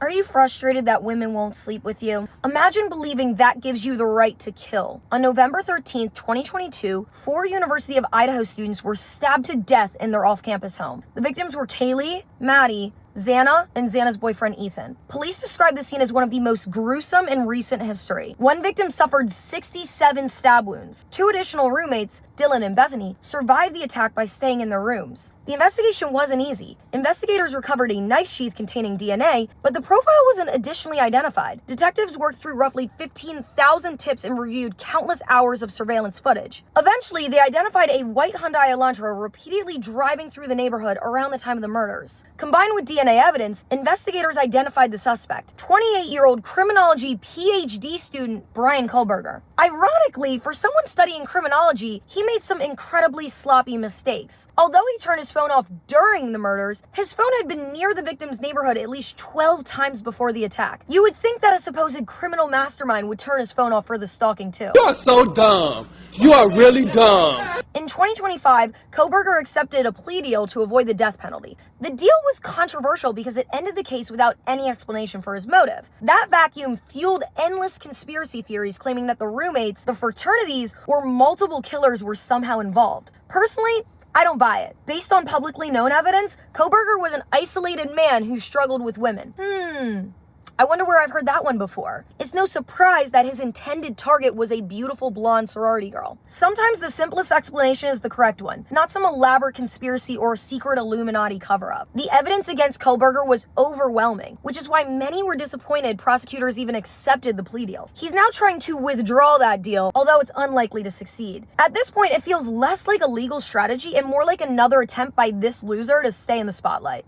Are you frustrated that women won't sleep with you? Imagine believing that gives you the right to kill. On November 13th, 2022, 4 University of Idaho students were stabbed to death in their off-campus home. The victims were Kaylee, Maddie, Xana, and Xana's boyfriend Ethan. Police described the scene as one of the most gruesome in recent history. One victim suffered 67 stab wounds. 2 additional roommates, Dylan and Bethany, survived the attack by staying in their rooms. The investigation wasn't easy. Investigators recovered a knife sheath containing DNA, but the profile wasn't additionally identified. Detectives worked through roughly 15,000 tips and reviewed countless hours of surveillance footage. Eventually, they identified a white Hyundai Elantra repeatedly driving through the neighborhood around the time of the murders. Combined with DNA evidence, investigators identified the suspect, 28-year-old criminology PhD student Brian Kohlberger. Ironically, for someone studying criminology, he made some incredibly sloppy mistakes. Although he turned his phone off during the murders, his phone had been near the victim's neighborhood at least 12 times before the attack. You would think that a supposed criminal mastermind would turn his phone off for the stalking too. You are so dumb. You are really dumb. In 2025, Kohlberger accepted a plea deal to avoid the death penalty. The deal was controversial because it ended the case without any explanation for his motive. That vacuum fueled endless conspiracy theories claiming that the roommates, the fraternities, or multiple killers were somehow involved. Personally, I don't buy it. Based on publicly known evidence, Kohlberger was an isolated man who struggled with women. I wonder where I've heard that one before. It's no surprise that his intended target was a beautiful blonde sorority girl. Sometimes the simplest explanation is the correct one, not some elaborate conspiracy or secret Illuminati cover-up. The evidence against Kohlberger was overwhelming, which is why many were disappointed prosecutors even accepted the plea deal. He's now trying to withdraw that deal, although it's unlikely to succeed. At this point, it feels less like a legal strategy and more like another attempt by this loser to stay in the spotlight.